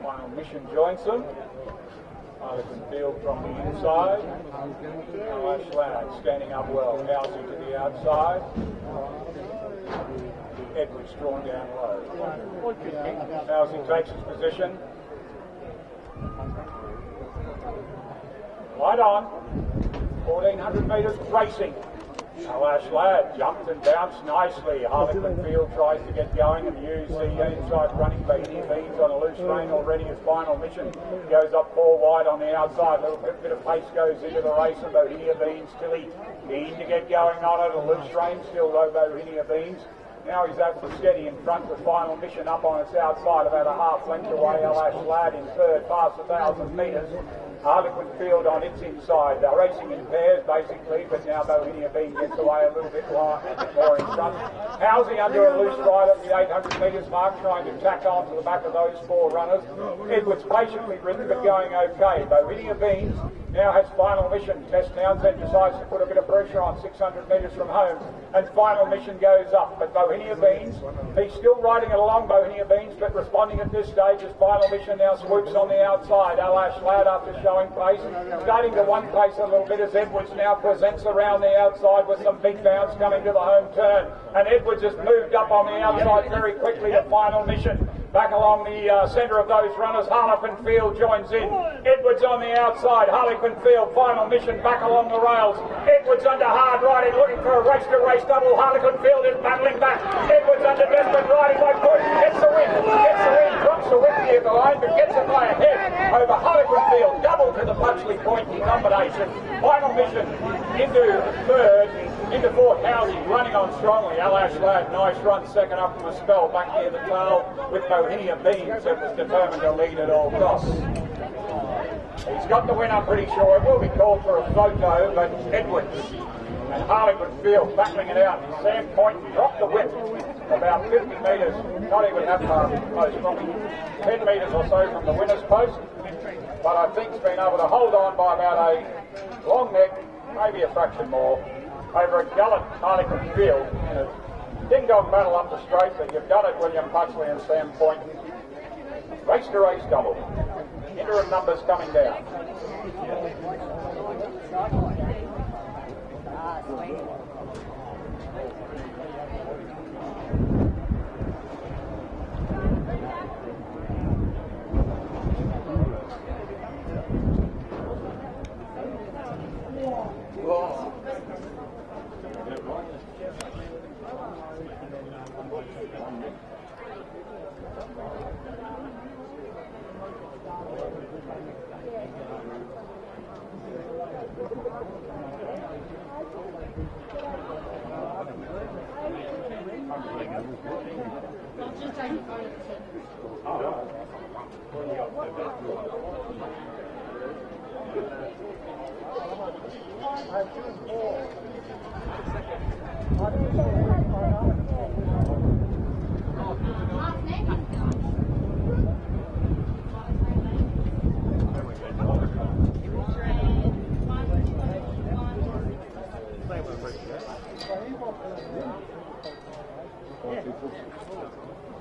Final Mission joins them. Harlequin Field from the inside. Ash Lad standing up well. Housing to the outside. Edwards drawn down low. Housing takes his position. Right on. 1400 metres racing. Ash Lad jumped and bounced nicely. Harlequin Field tries to get going and use the inside running Bohemian Beans on a loose rein already. His Final Mission goes up 4 wide on the outside. A little bit of pace goes into the race, and Bohemian Beans still keen to get going on it. A loose rein still though, Bohemian Beans. Now he's able to steady in front with Final Mission up on its outside, about a half length away. Ash Lad in third, past 1,000 metres. Harlequin Field on its inside. They're racing in pairs basically, but now Bohemian Bean gets away a little bit more in front. Housing under a loose ride at the 800 metres mark, trying to tack on to the back of those 4 runners. Edwards patiently ridden but going okay. Bohemian Beans now has Final Mission. Tess Townsend decides to put a bit of pressure on 600 metres from home, and Final Mission goes up. But Bohemian Beans, he's still riding it along, Bohemian Beans, but responding at this stage as Final Mission now swoops on the outside. Ash Lad after showing pace, starting to one pace a little bit as Edwards now presents around the outside with some big bounce coming to the home turn. And Edwards has moved up on the outside very quickly to Final Mission. Back along the centre of those runners, Harlequin Field joins in. Edwards on the outside, Harlequin Field, Final Mission back along the rails. Edwards under hard riding, looking for a race-to-race double. Harlequin Field is battling back. Edwards under desperate riding by push, gets the win, drops the win near the line, but gets it by a head over Harlequin Field. Double to the Pudgley Point combination. Final Mission into third. Into fourth, Housing running on strongly. Ash Lad, nice run, second up from a spell back near the tail with Bohemian Beans that was determined to lead at all costs. He's got the win, I'm pretty sure. It will be called for a photo, but Edwards and Harlequin Field battling it out. Sam Point dropped the whip about 50 metres, not even that far from the post, probably 10 metres or so from the winner's post. But I think he's been able to hold on by about a long neck, maybe a fraction more, over a gallant Harlequin Field in a ding-dong battle up the straight. But you've done it, William Pudgley and Sam Point. Race-to-race double. Interim numbers coming down.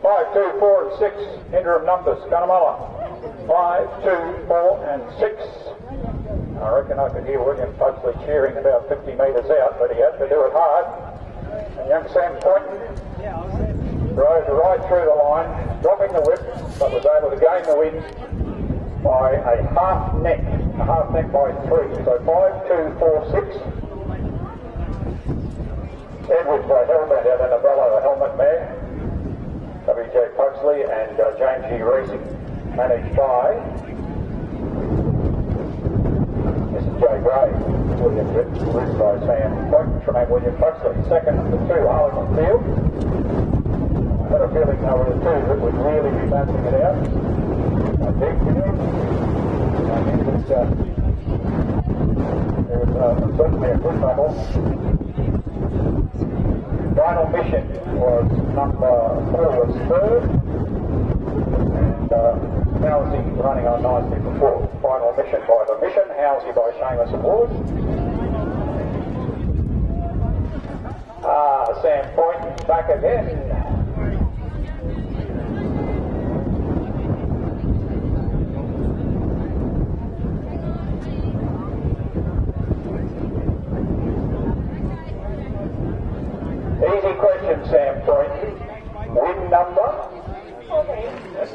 Five, 2, 4 and 6 interim numbers. Cunnamulla. 5, 2, 4 and 6. I reckon I could hear William Pudgley cheering about 50 metres out, but he had to do it hard. And young Sam Point rode right through the line, dropping the whip, but was able to gain the win by a half neck by 3. So 5, 2, 4, 6. Edwards by Helmet and Annabella, the helmet mare. W.J. Pudgley and James G. Racing, managed by Mr. J. Gray. William ridden by Sam Point, Tremaine William Pudgley. Second of the 2, Harlequin Field. I had a feeling they were the 2 that would really be bouncing it out. I think it was certainly a good battle. Final Mission was number 4, was third, and Housey running on nicely for fourth. Final Mission by the Mission, Housey by Seamus Award. Sam Point back again.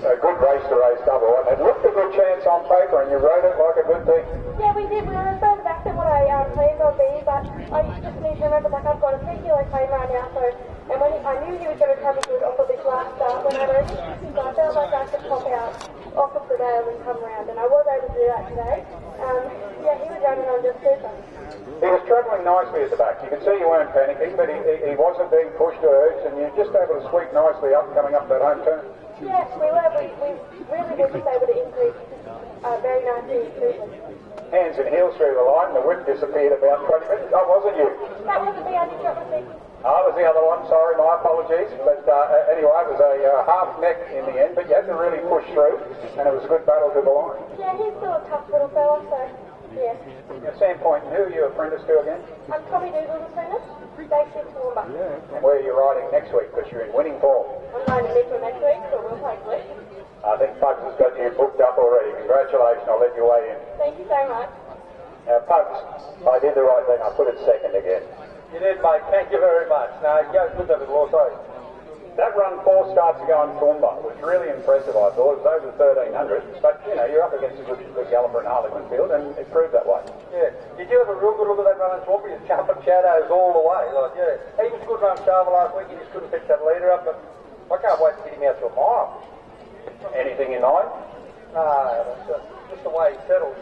a good race to race double, and it looked a good chance on paper, and you rode it like a good thing. Yeah, we did. We were further back than what I planned on being, but I just need to remember, like, I've got a 3 kilo claim right now, so, and when I knew he was going to come good off of this last start when I rode him, so I felt like I could pop out off of the rail and come round, and I was able to do that today. Yeah, he was running on just super. He was travelling nicely at the back. You can see you weren't panicking, but he wasn't being pushed or urged, and you're just able to sweep nicely up coming up that home turn. Yes, we were. We really were just able to increase very nicely smoothly. Hands and heels through the line, the whip disappeared about 20 minutes. Oh, wasn't you? That wasn't me, I did drop my feet. Oh, it was the other one, sorry, my apologies. But anyway, it was a half neck in the end, but you had to really push through, and it was a good battle to the line. Yeah, he's still a tough little fella, so, yeah. Sandpoint, who are you apprentice to again? I'm Tommy Douglas' apprentice, day 6 Cunnamulla. And where are you riding next week, because you're in winning form? I'm riding Mitchell next week, so we'll hopefully. I think Pugs has got you booked up already. Congratulations, I'll let you weigh in. Thank you so much. Now, Pugs, I did the right thing, I put it second again. You did, mate. Thank you very much. No, you go good over the law, sorry. That run 4 starts ago in Toowoomba was really impressive, I thought. It was over 1,300, but, you know, you're up against a good galloper in Harlequin Field, and it proved that way. Yeah. Did you have a real good look at that run in Toowoomba? He was jumping shadows all the way. Like, yeah. He was a good run Sharva last week. He just couldn't pick that leader up, but I can't wait to get him out to a mile. Anything in mind? No, just the way he settled.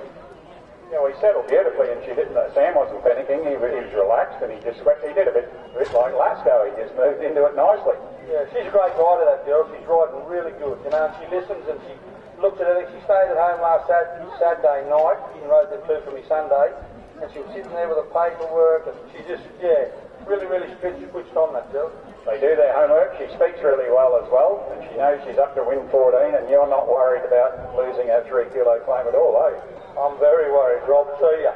You know, he settled beautifully, and she didn't. Sam wasn't panicking. He was relaxed, and he just swept. He did a bit like Lasco. He just moved into it nicely. Yeah, she's a great rider, that girl. She's riding really good, you know, and she listens and she looks at everything. She stayed at home last Saturday night and rode the 2 for me Sunday, and she was sitting there with the paperwork, and she just, yeah, really switched on, that girl. They do their homework. She speaks really well as well, and she knows she's up to win 14, and you're not worried about losing her 3 kilo claim at all, are you? I'm very worried, Rob. See ya.